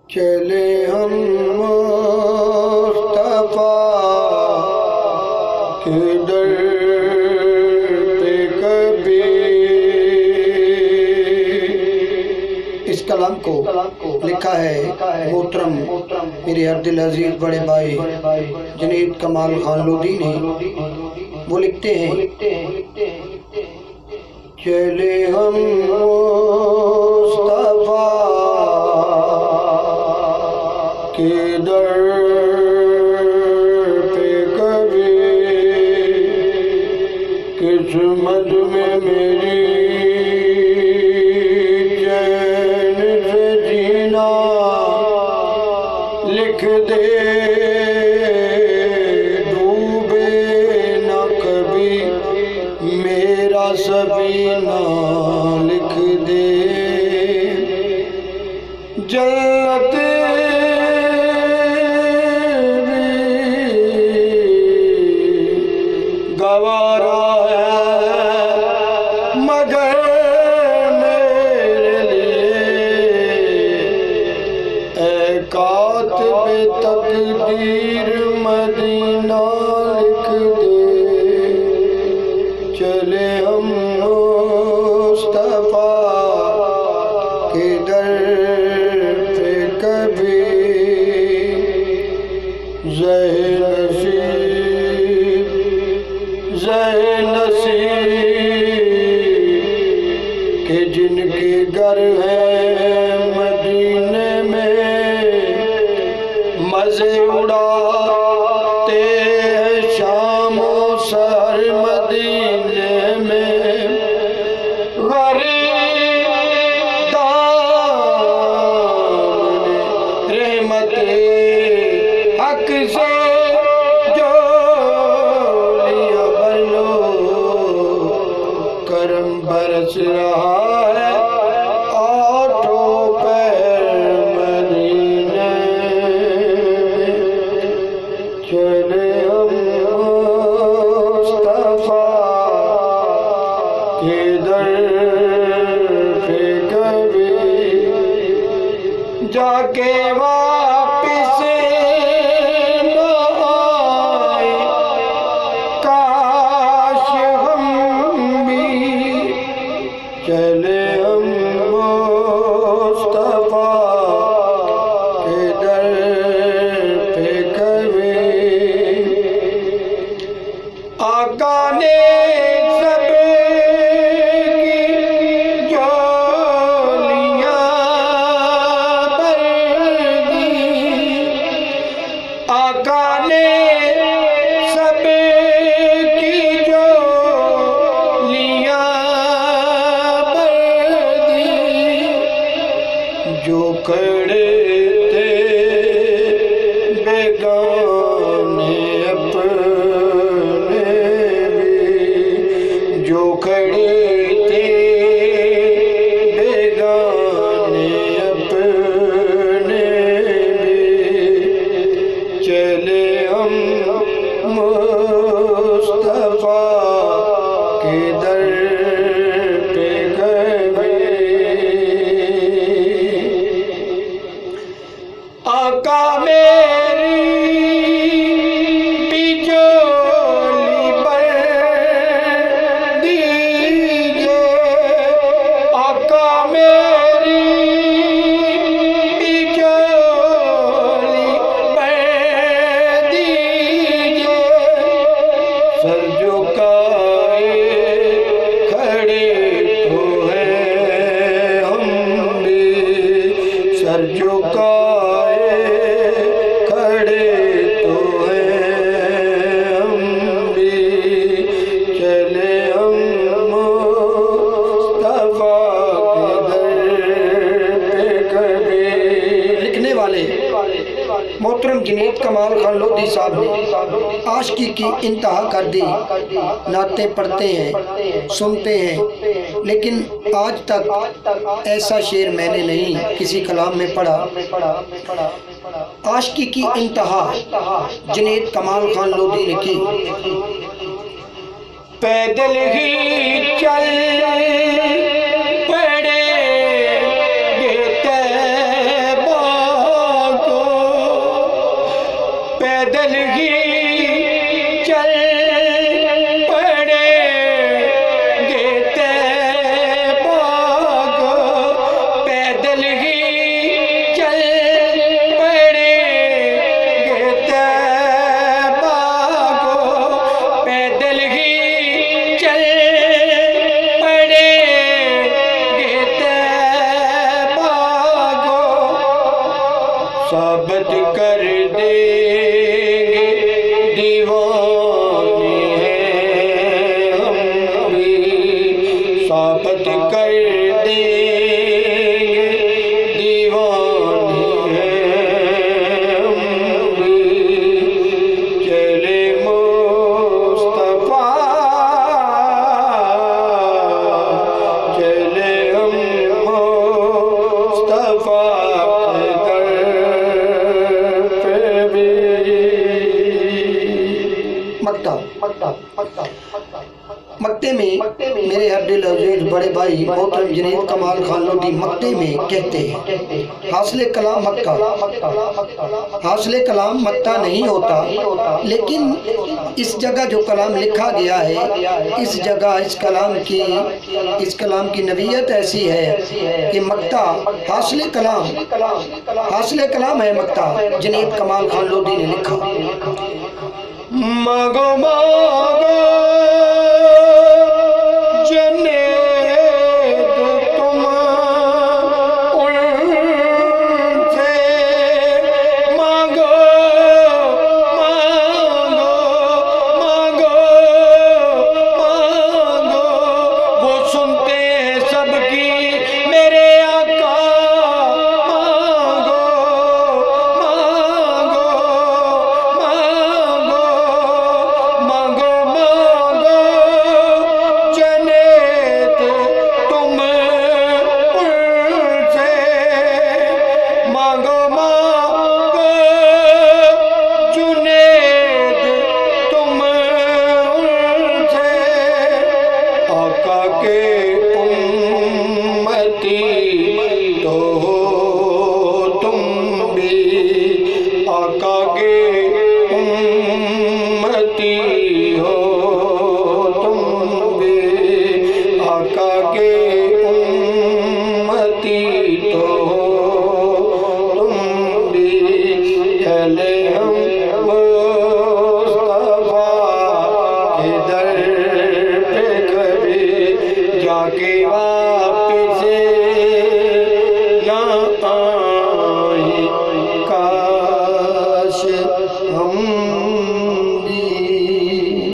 چلے ہم مصطفیٰ کے در پہ کبھی۔ اس کلام کو لکھا ہے محترم میرے عبد العزیز بڑے بھائی جنید کمال خان لودھی نے۔ وہ لکھتے ہیں، چلے ہم مصطفیٰ کے در پہ کبھی، قسمت میں میری چین سے جینا لکھ دے، ڈوبے نہ کبھی میرا سفینہ لکھ دے، جنت گوارا ہے مگر میرے لیے، اے کاتب تقدیر مدینہ لکھ دے، چلے ہم مصطفیٰ کے در پہ کبھی، زہ نصیب کہ جن کے گھر ہے مدینے میں، مزے اڑاتے ہیں شام و سحر مدینے میں، غریب دامن رحمت حق سے کرم برس رہا ہے آٹھوں پیر مدینے میں، چلے ہم مصطفیٰ کے در پہ کبھی، جا کے واپس نہ آئے، کاش ہم چلے ہم مصطفیٰ کے در پہ کبھی، آقا نے سب کی جولیاں بھر دی، آقا نے سب کی جولیاں جو کھڑے تھے بیگانے اپنے بھی، جو کھڑے تھے بیگانے اپنے بھی، چلے ہم مصطفیٰ کے در پہ کبھی، آقا میری بھی جولی بھر دیجئے، آقا میری بھی جولی بھر دیجئے، سر جھکائے کھڑے تو ہیں ہم بھی، سر جھکائے کھڑے تو ہیں ہم بھی، چلے ہم مصطفیٰ کے در پہ کبھی۔ لکھنے والے محترم جنید کمال خان لودھی صاحب نے عاشقی کی انتہا کر دی، نعتیں پڑھتے ہیں، سنتے ہیں، لیکن آج تک ایسا شعر میں نے نہیں کسی کلام میں پڑھا۔ عاشقی کی انتہا جنید کمال خان لودھی نے کی، پیدل ہی چل پڑے گے طیبہ ثابت کر دیں گے دیوانے ہیں ہم بھی، ثابت کر دیں گے دیوانے ہیں ہم بھی، چلے مصطفیٰ چلے ہم مصطفیٰ مکتے میں میرے ہر دل عزیز بڑے بھائی محترم جنید کمال خان لودھی مکتے میں کہتے ہیں حاصل کلام مکہ، حاصل کلام مکہ نہیں ہوتا، لیکن اس جگہ جو کلام لکھا گیا ہے اس جگہ اس کلام کی نوعیت ایسی ہے کہ مکہ حاصل کلام ہے مکہ جنید کمال خان لودھی نے لکھا۔ مانگو مانگو جنید تم ان سے، مانگو مانگو مانگو مانگو، وہ سنتے ہیں سب کی میرے آقا، مانگو مانگو مانگو مانگو مانگو جنید تم ان سے، مانگو مانگو جنید تم ان سے، آقا کے امتی تو ہو تم بھی، آقا کے امتی ہو تم بھی، آقا کے امتی تو ہو تم بھی، چلے ہم مصطفیٰ کے در پہ کبھی جا کے واپس نہ آئیں، کاش ہم